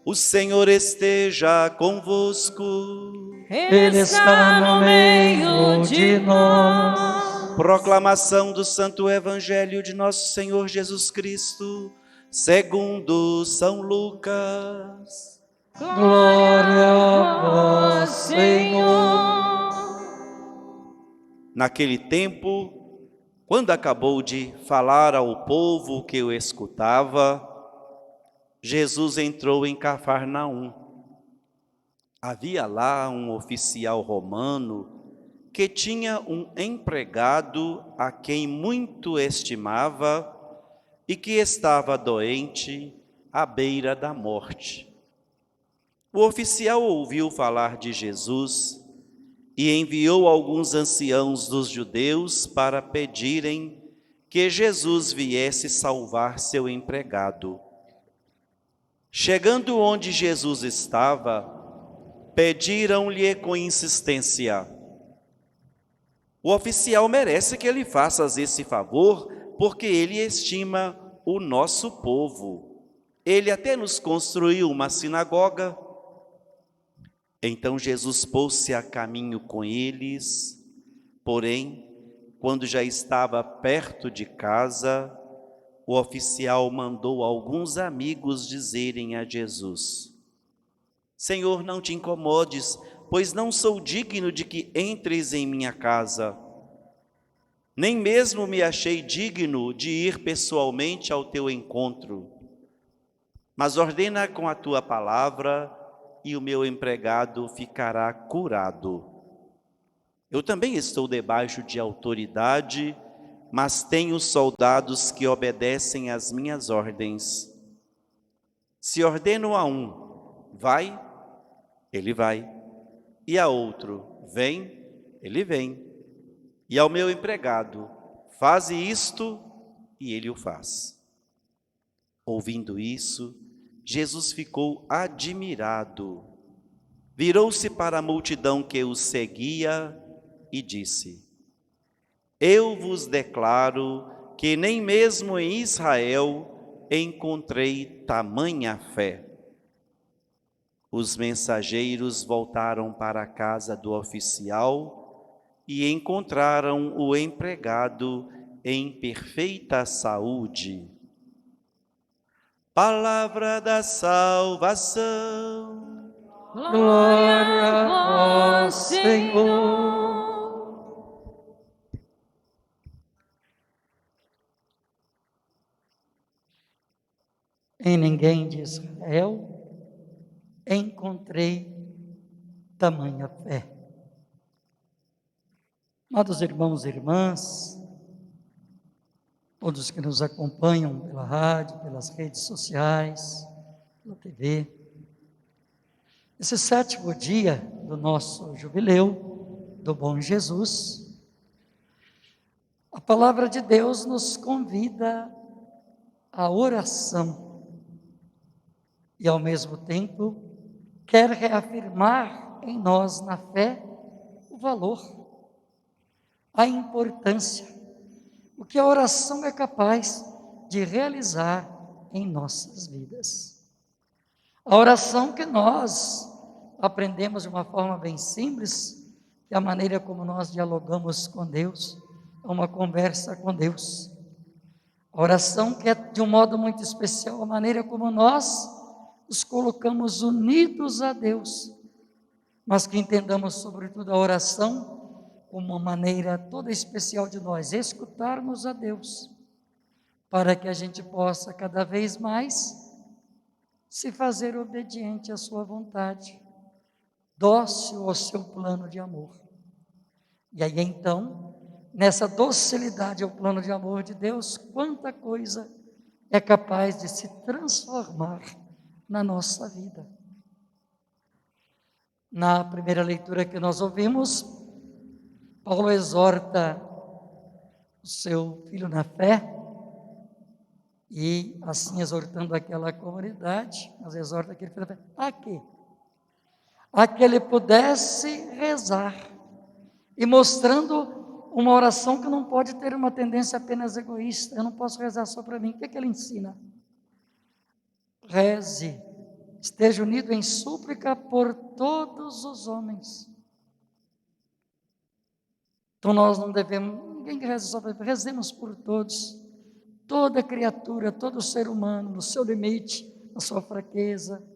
O Senhor esteja convosco. Ele está no meio de nós. Proclamação do Santo Evangelho de Nosso Senhor Jesus Cristo, segundo São Lucas. Glória a vós, Senhor. Naquele tempo, quando acabou de falar ao povo que o escutava, Jesus entrou em Cafarnaum. Havia lá um oficial romano que tinha um empregado a quem muito estimava e que estava doente à beira da morte. O oficial ouviu falar de Jesus e enviou alguns anciãos dos judeus para pedirem que Jesus viesse salvar seu empregado. Chegando onde Jesus estava, pediram-lhe com insistência: o oficial merece que lhe faças esse favor, porque ele estima o nosso povo. Ele até nos construiu uma sinagoga. Então Jesus pôs-se a caminho com eles, porém, quando já estava perto de casa, o oficial mandou alguns amigos dizerem a Jesus: Senhor, não te incomodes, pois não sou digno de que entres em minha casa. Nem mesmo me achei digno de ir pessoalmente ao teu encontro. Mas ordena com a tua palavra e o meu empregado ficará curado. Eu também estou debaixo de autoridade, mas tenho soldados que obedecem às minhas ordens. Se ordeno a um, vai, ele vai. E a outro, vem, ele vem. E ao meu empregado, faze isto, e ele o faz. Ouvindo isso, Jesus ficou admirado. Virou-se para a multidão que o seguia e disse: Eu vos declaro que nem mesmo em Israel encontrei tamanha fé. Os mensageiros voltaram para a casa do oficial e encontraram o empregado em perfeita saúde. Palavra da salvação. Glória a vós, Senhor. Em ninguém de Israel encontrei tamanha fé. Amados irmãos e irmãs, todos que nos acompanham pela rádio, pelas redes sociais, pela TV, esse 7º dia do nosso jubileu do Bom Jesus, a palavra de Deus nos convida à oração e, ao mesmo tempo, quer reafirmar em nós, na fé, o valor, a importância, o que a oração é capaz de realizar em nossas vidas. A oração que nós aprendemos de uma forma bem simples, que é a maneira como nós dialogamos com Deus, é uma conversa com Deus. A oração que é de um modo muito especial, a maneira como nós nos colocamos unidos a Deus, mas que entendamos sobretudo a oração como uma maneira toda especial de nós escutarmos a Deus, para que a gente possa cada vez mais se fazer obediente à sua vontade, dócil ao seu plano de amor. E aí então, nessa docilidade ao plano de amor de Deus, quanta coisa é capaz de se transformar na nossa vida. Na primeira leitura que nós ouvimos, Paulo exorta o seu filho na fé, e assim exortando aquela comunidade, mas exorta aquele filho na fé, a quê? A que ele pudesse rezar, e mostrando uma oração que não pode ter uma tendência apenas egoísta. Eu não posso rezar só para mim. O que é que ele ensina? Reze esteja unido em súplica por todos os homens. Então nós não devemos, ninguém que reza só para rezemos por todos. Toda criatura, todo ser humano, no seu limite, na sua fraqueza,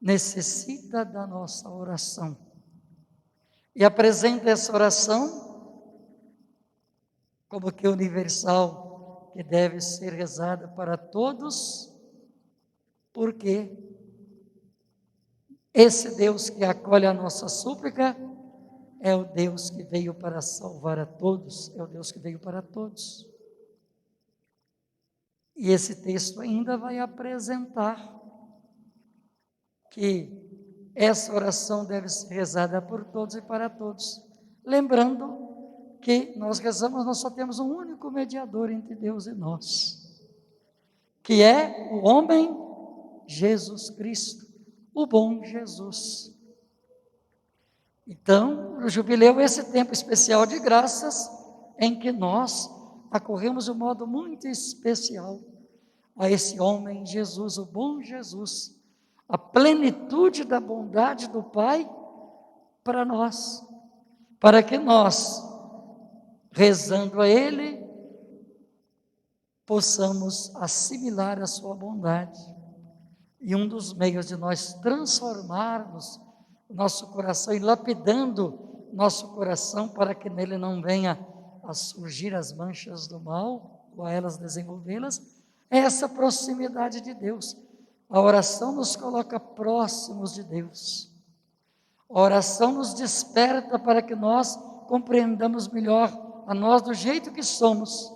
necessita da nossa oração. E apresenta essa oração como que universal, que deve ser rezada para todos, porque esse Deus que acolhe a nossa súplica é o Deus que veio para salvar a todos, é o Deus que veio para todos. E esse texto ainda vai apresentar que essa oração deve ser rezada por todos e para todos. Lembrando que nós rezamos, nós só temos um único mediador entre Deus e nós, que é o homem Jesus Cristo, o bom Jesus. Então, o jubileu é esse tempo especial de graças em que nós acorremos de um modo muito especial a esse homem Jesus, o bom Jesus, a plenitude da bondade do Pai para nós, para que nós, rezando a Ele, possamos assimilar a sua bondade. E um dos meios de nós transformarmos o nosso coração e lapidando nosso coração para que nele não venha a surgir as manchas do mal, ou a elas desenvolvê-las, é essa proximidade de Deus. A oração nos coloca próximos de Deus. A oração nos desperta para que nós compreendamos melhor a nós do jeito que somos,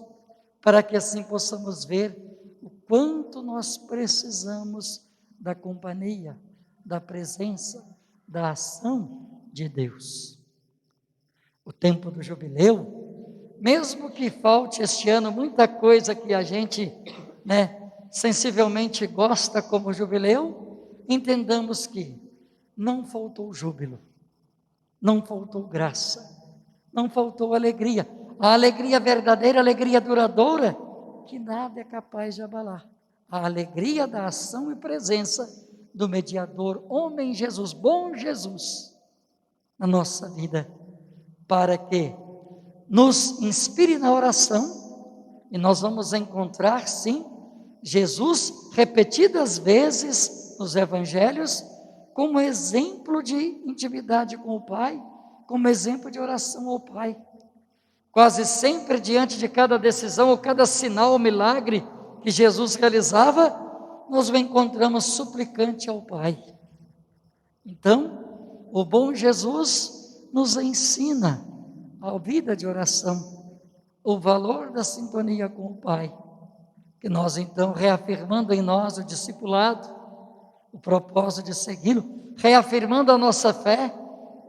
para que assim possamos ver o quanto nós precisamos da companhia, da presença, da ação de Deus. O tempo do jubileu, mesmo que falte este ano muita coisa que a gente, sensivelmente gosta como jubileu, entendamos que não faltou júbilo, não faltou graça, não faltou alegria. A alegria verdadeira, a alegria duradoura, que nada é capaz de abalar. A alegria da ação e presença do mediador, homem Jesus, bom Jesus, na nossa vida, para que nos inspire na oração, e nós vamos encontrar, sim, Jesus repetidas vezes nos evangelhos, como exemplo de intimidade com o Pai, como exemplo de oração ao Pai. Quase sempre, diante de cada decisão, ou cada sinal ou milagre que Jesus realizava, nós o encontramos suplicante ao Pai. Então, o bom Jesus nos ensina a vida de oração, o valor da sintonia com o Pai, que nós então, reafirmando em nós o discipulado, o propósito de segui-lo, reafirmando a nossa fé,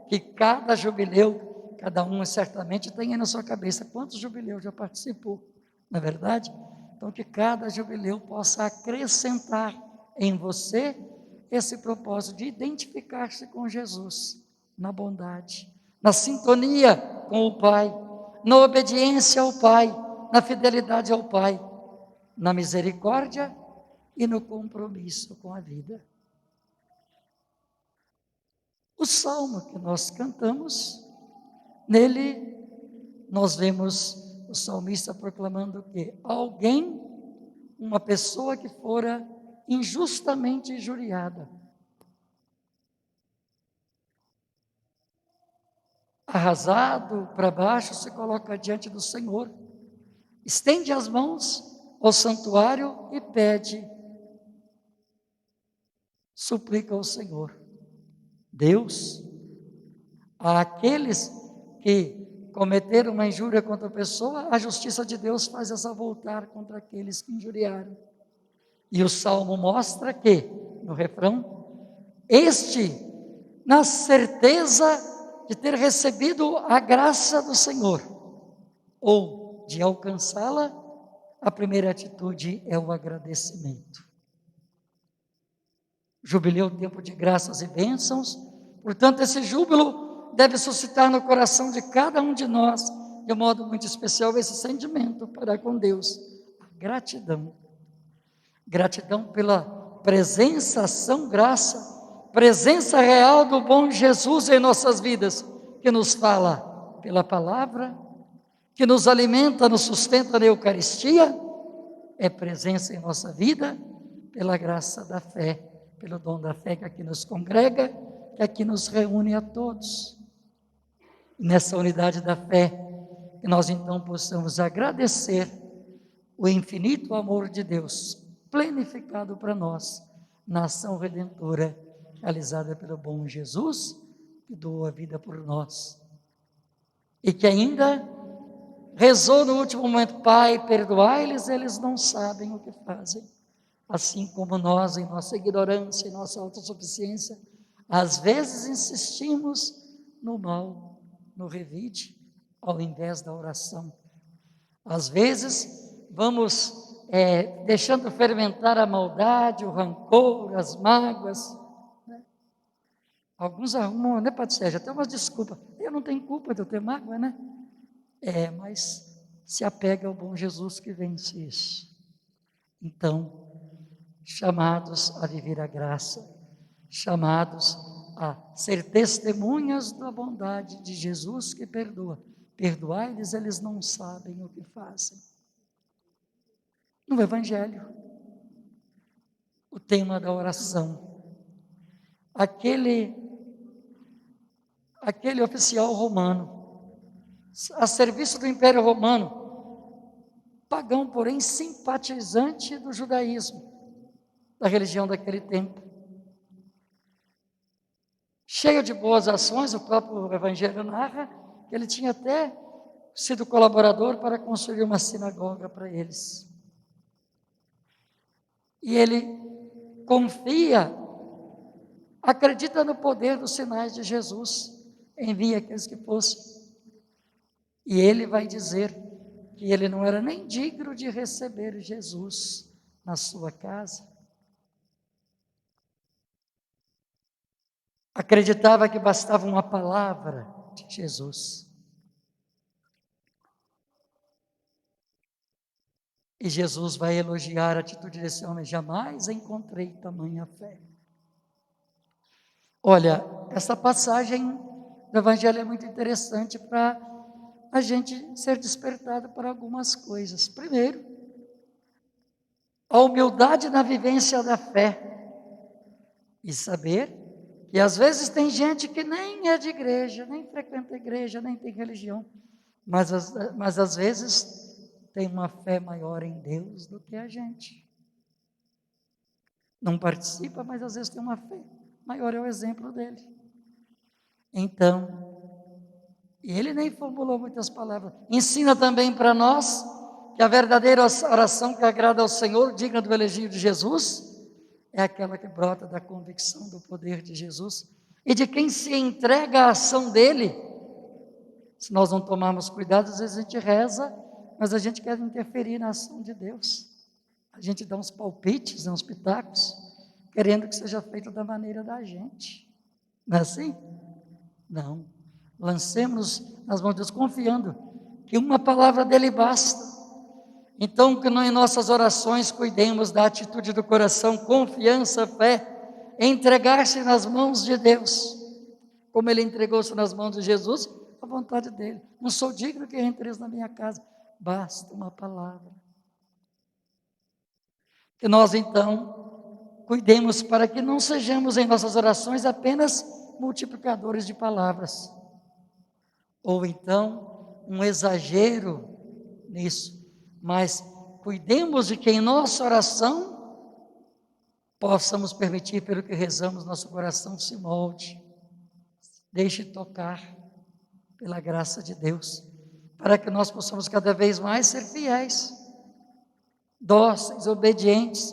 que cada jubileu, cada um certamente tem aí na sua cabeça quantos jubileus já participou, não é verdade? Então que cada jubileu possa acrescentar em você esse propósito de identificar-se com Jesus, na bondade, na sintonia com o Pai, na obediência ao Pai, na fidelidade ao Pai, na misericórdia e no compromisso com a vida. O salmo que nós cantamos, nele nós vemos o salmista proclamando que alguém, uma pessoa que fora injustamente injuriada, arrasado para baixo, se coloca diante do Senhor, estende as mãos ao santuário e pede, suplica ao Senhor. Deus, àqueles que cometeram uma injúria contra a pessoa, a justiça de Deus faz essa voltar contra aqueles que injuriaram. E o Salmo mostra que, no refrão, este, na certeza de ter recebido a graça do Senhor, ou de alcançá-la, a primeira atitude é o agradecimento. Jubileu, tempo de graças e bênçãos, portanto esse júbilo deve suscitar no coração de cada um de nós, de um modo muito especial, esse sentimento para com Deus, a gratidão. Gratidão pela presença, ação, graça, presença real do bom Jesus em nossas vidas, que nos fala pela palavra, que nos alimenta, nos sustenta na Eucaristia, é presença em nossa vida pela graça da fé, pelo dom da fé que aqui nos congrega, que aqui nos reúne a todos. E nessa unidade da fé, que nós então possamos agradecer o infinito amor de Deus, plenificado para nós, na ação redentora, realizada pelo bom Jesus, que doou a vida por nós. E que ainda rezou no último momento: Pai, perdoai-lhes, eles não sabem o que fazem. Assim como nós, em nossa ignorância, em nossa autossuficiência, às vezes insistimos no mal, no revide, ao invés da oração. Às vezes vamos deixando fermentar a maldade, o rancor, as mágoas, né? Alguns arrumam, né, Padre Sérgio, até uma desculpa. Eu não tenho culpa de eu ter mágoa, né? Mas se apega ao bom Jesus que vence isso. Então, chamados a viver a graça, chamados a ser testemunhas da bondade de Jesus que perdoa. Perdoai-lhes, eles não sabem o que fazem. No Evangelho, o tema da oração, aquele oficial romano, a serviço do Império Romano, pagão, porém simpatizante do judaísmo, da religião daquele tempo, cheio de boas ações. O próprio Evangelho narra que ele tinha até sido colaborador para construir uma sinagoga para eles. E ele confia, acredita no poder dos sinais de Jesus, envia aqueles que fossem. E ele vai dizer que ele não era nem digno de receber Jesus na sua casa. Acreditava que bastava uma palavra de Jesus. E Jesus vai elogiar a atitude desse homem: jamais encontrei tamanha fé. Olha, essa passagem do Evangelho é muito interessante para a gente ser despertado para algumas coisas. Primeiro, a humildade na vivência da fé. E saber que às vezes tem gente que nem é de igreja, nem frequenta a igreja, nem tem religião, mas às vezes tem uma fé maior em Deus do que a gente. Não participa, mas às vezes tem uma fé maior, é o exemplo dele. Então, ele nem formulou muitas palavras. Ensina também para nós que a verdadeira oração que agrada ao Senhor, digna do elogio de Jesus, é aquela que brota da convicção do poder de Jesus e de quem se entrega à ação dele. Se nós não tomarmos cuidado, às vezes a gente reza, mas a gente quer interferir na ação de Deus. A gente dá uns palpites, uns pitacos, querendo que seja feito da maneira da gente. Não é assim? Não. Lancemos nas mãos de Deus, confiando que uma palavra dele basta. Então, que nós, em nossas orações, cuidemos da atitude do coração, confiança, fé, entregar-se nas mãos de Deus, como ele entregou-se nas mãos de Jesus, a vontade dele. Não sou digno que entres na minha casa, basta uma palavra. Que nós, então, cuidemos para que não sejamos em nossas orações apenas multiplicadores de palavras, ou então um exagero nisso, mas cuidemos de que em nossa oração possamos permitir, pelo que rezamos, nosso coração se molde, deixe tocar pela graça de Deus, para que nós possamos cada vez mais ser fiéis, dóceis, obedientes,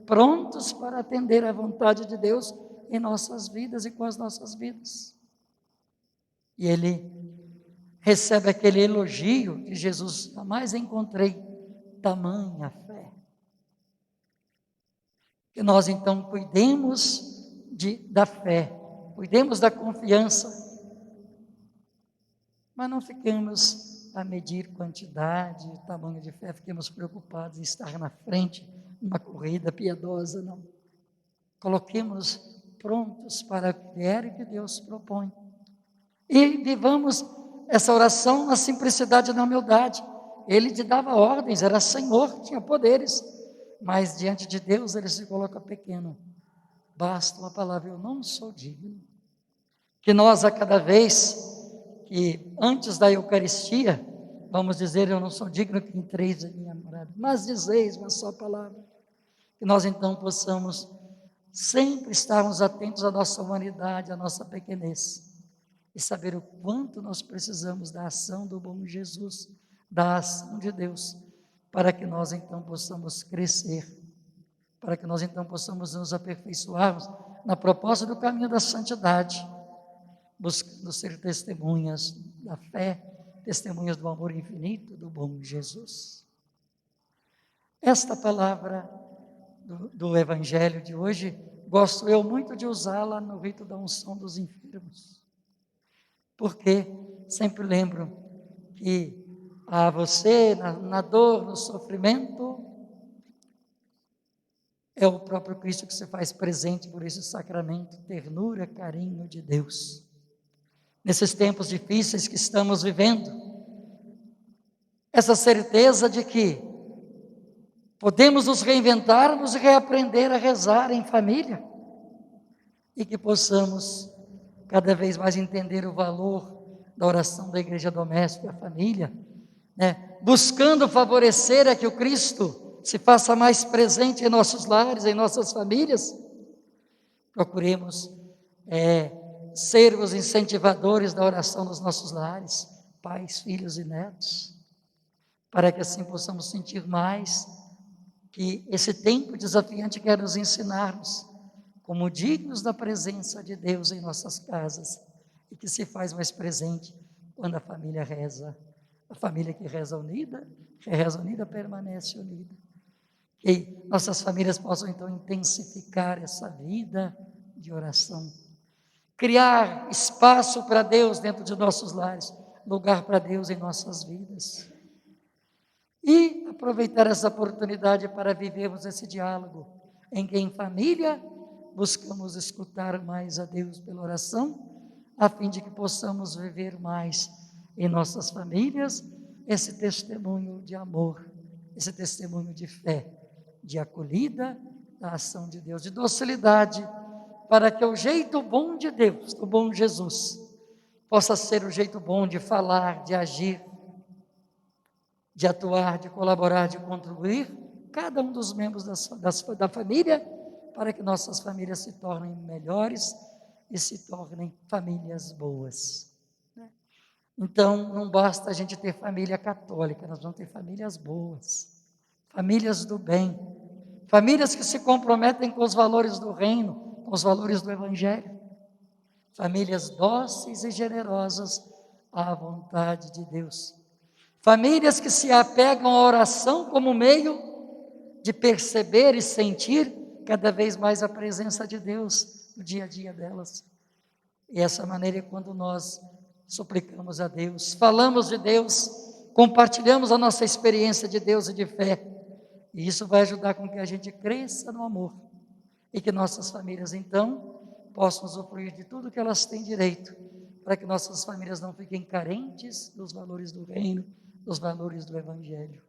prontos para atender à vontade de Deus em nossas vidas e com as nossas vidas. E ele recebe aquele elogio que Jesus: jamais encontrei tamanha fé. Que nós então cuidemos da fé, cuidemos da confiança, mas não fiquemos a medir quantidade, tamanho de fé, fiquemos preocupados em estar na frente numa corrida piedosa, não. Coloquemos prontos para o que vier e que Deus propõe. E vivamos essa oração na simplicidade e na humildade. Ele te dava ordens, era Senhor, tinha poderes, mas diante de Deus ele se coloca pequeno. Basta uma palavra, eu não sou digno. Que nós, a cada vez que antes da Eucaristia, vamos dizer, eu não sou digno que entreis em minha morada, mas dizeis uma só palavra. Que nós então possamos sempre estarmos atentos à nossa humanidade, à nossa pequenez, e saber o quanto nós precisamos da ação do bom Jesus, da ação de Deus, para que nós então possamos crescer, para que nós então possamos nos aperfeiçoarmos na proposta do caminho da santidade, buscando ser testemunhas da fé, testemunhas do amor infinito do bom Jesus. Esta palavra do Evangelho de hoje, gosto eu muito de usá-la no rito da unção dos enfermos, porque sempre lembro que a você, na dor, no sofrimento, é o próprio Cristo que se faz presente por esse sacramento, ternura, carinho de Deus. Nesses tempos difíceis que estamos vivendo, essa certeza de que podemos nos reinventarmos e reaprender a rezar em família, e que possamos cada vez mais entender o valor da oração da igreja doméstica e a família, buscando favorecer a que o Cristo se faça mais presente em nossos lares, em nossas famílias. Procuremos sermos incentivadores da oração nos nossos lares, pais, filhos e netos, para que assim possamos sentir mais que esse tempo desafiante quer nos ensinar-nos como dignos da presença de Deus em nossas casas, e que se faz mais presente quando a família reza. A família que reza unida permanece unida. Que nossas famílias possam então intensificar essa vida de oração, criar espaço para Deus dentro de nossos lares, lugar para Deus em nossas vidas, e aproveitar essa oportunidade para vivermos esse diálogo, em que em família buscamos escutar mais a Deus pela oração, a fim de que possamos viver mais em nossas famílias esse testemunho de amor, esse testemunho de fé, de acolhida da ação de Deus, de docilidade, para que o jeito bom de Deus, do bom Jesus, possa ser o jeito bom de falar, de agir, de atuar, de colaborar, de contribuir, cada um dos membros da família, para que nossas famílias se tornem melhores e se tornem famílias boas. Então, não basta a gente ter família católica, nós vamos ter famílias boas, famílias do bem, famílias que se comprometem com os valores do reino, com os valores do Evangelho, famílias dóceis e generosas à vontade de Deus, famílias que se apegam à oração como meio de perceber e sentir cada vez mais a presença de Deus no dia a dia delas. E essa maneira é quando nós suplicamos a Deus, falamos de Deus, compartilhamos a nossa experiência de Deus e de fé, e isso vai ajudar com que a gente cresça no amor, e que nossas famílias então possam usufruir de tudo que elas têm direito, para que nossas famílias não fiquem carentes dos valores do reino, dos valores do Evangelho.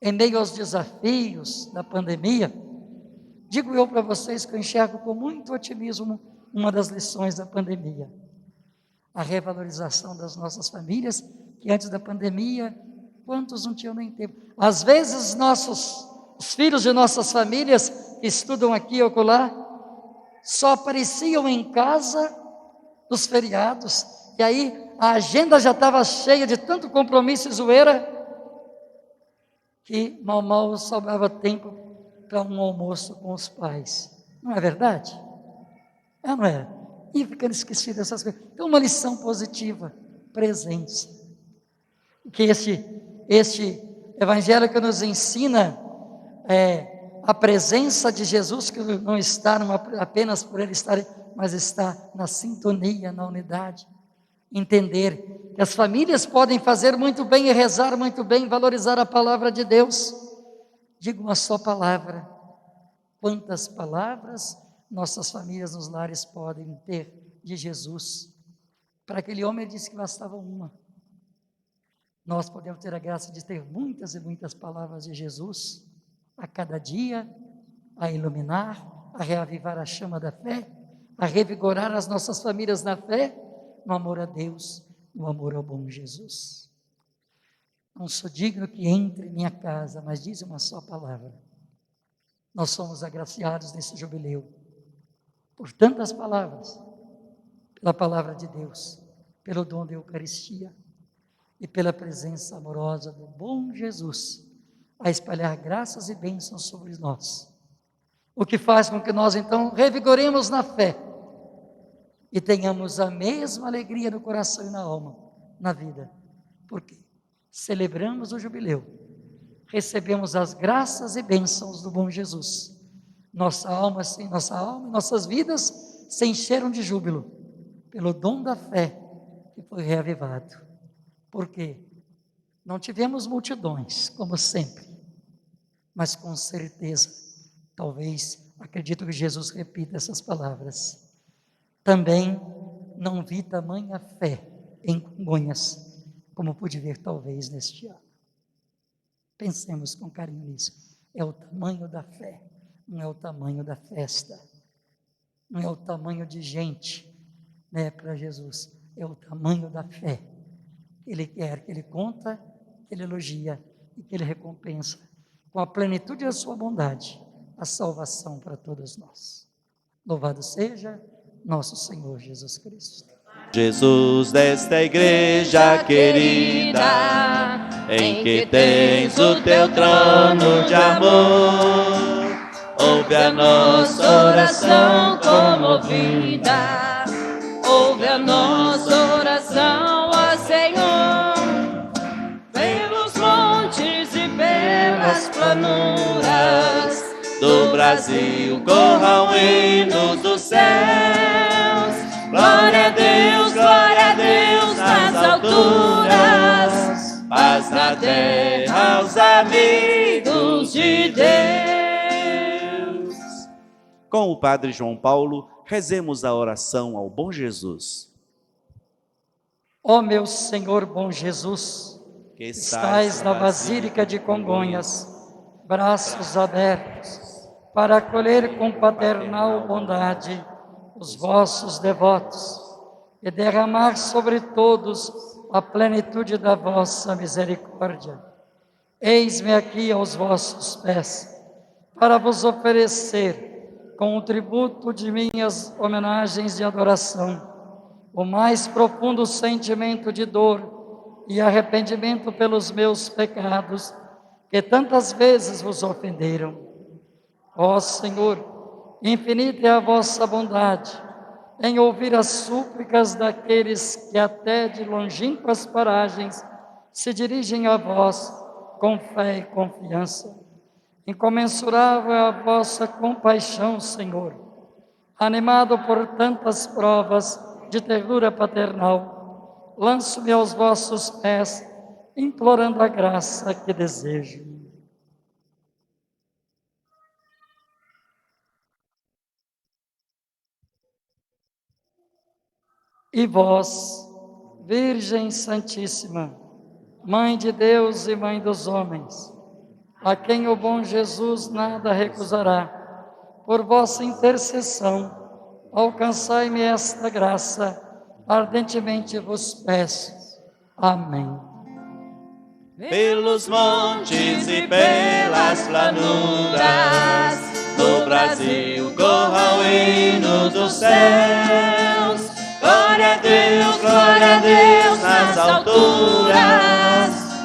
Em meio aos desafios da pandemia, digo eu para vocês que eu enxergo com muito otimismo uma das lições da pandemia, a revalorização das nossas famílias, que antes da pandemia, quantos não tinham nem tempo? Às vezes os filhos de nossas famílias, que estudam aqui e acolá, só apareciam em casa nos feriados, e aí a agenda já estava cheia de tanto compromisso e zoeira, que mal sobrava tempo para um almoço com os pais. Não é verdade? Não é? E ficando esquecido dessas coisas. Então, uma lição positiva, presença. Que este Evangelho que nos ensina a presença de Jesus, que não está apenas por Ele estar, mas está na sintonia, na unidade. Entender que as famílias podem fazer muito bem e rezar muito bem, valorizar a palavra de Deus. Digo uma só palavra: Quantas palavras nossas famílias nos lares podem ter de Jesus? Para aquele homem ele disse que bastava uma. Nós podemos ter a graça de ter muitas e muitas palavras de Jesus a cada dia, a iluminar, a reavivar a chama da fé, a revigorar as nossas famílias na fé, no amor a Deus, no amor ao bom Jesus. Não sou digno que entre em minha casa, mas diz uma só palavra. Nós somos agraciados nesse jubileu por tantas palavras, pela palavra de Deus, pelo dom da Eucaristia e pela presença amorosa do bom Jesus, a espalhar graças e bênçãos sobre nós. O que faz com que nós então revigoremos na fé e tenhamos a mesma alegria no coração e na alma, na vida. Porque celebramos o jubileu, recebemos as graças e bênçãos do bom Jesus. Nossa alma e nossas vidas se encheram de júbilo pelo dom da fé que foi reavivado. Porque não tivemos multidões, como sempre, mas com certeza, talvez, acredito que Jesus repita essas palavras. Também não vi tamanha fé em Congonhas, como pude ver talvez neste ano. Pensemos com carinho nisso. É o tamanho da fé, não é o tamanho da festa, não é o tamanho de gente, né, para Jesus, é o tamanho da fé. Ele quer, que Ele conta, que Ele elogia e que Ele recompensa, com a plenitude da sua bondade, a salvação para todos nós. Louvado seja nosso Senhor Jesus Cristo. Jesus desta igreja querida, em que tens o teu trono de amor, ouve a nossa oração comovida, ouve a nossa oração, ó Senhor, pelos montes e pelas planuras do Brasil, corram hinos dos céus. Glória a Deus nas alturas, paz na terra aos amigos de Deus. Com o Padre João Paulo, rezemos a oração ao bom Jesus. Ó meu Senhor bom Jesus, que estais na Basílica de Congonhas, braços abertos, para acolher com paternal bondade os vossos devotos e derramar sobre todos a plenitude da vossa misericórdia. Eis-me aqui aos vossos pés, para vos oferecer, com o tributo de minhas homenagens de adoração, o mais profundo sentimento de dor e arrependimento pelos meus pecados, que tantas vezes vos ofenderam. Ó Senhor, infinita é a vossa bondade em ouvir as súplicas daqueles que até de longínquas paragens se dirigem a vós com fé e confiança. Incomensurável é a vossa compaixão, Senhor. Animado por tantas provas de ternura paternal, lanço-me aos vossos pés, implorando a graça que desejo. E vós, Virgem Santíssima, Mãe de Deus e Mãe dos homens, a quem o bom Jesus nada recusará, por vossa intercessão, alcançai-me esta graça, ardentemente vos peço. Amém. Pelos montes e pelas planuras do Brasil, corram hinos dos céus. Glória a Deus nas alturas,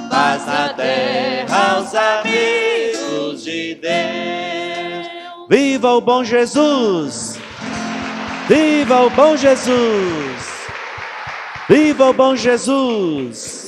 paz na terra aos amigos de Deus. Viva o bom Jesus! Viva o bom Jesus! Viva o bom Jesus!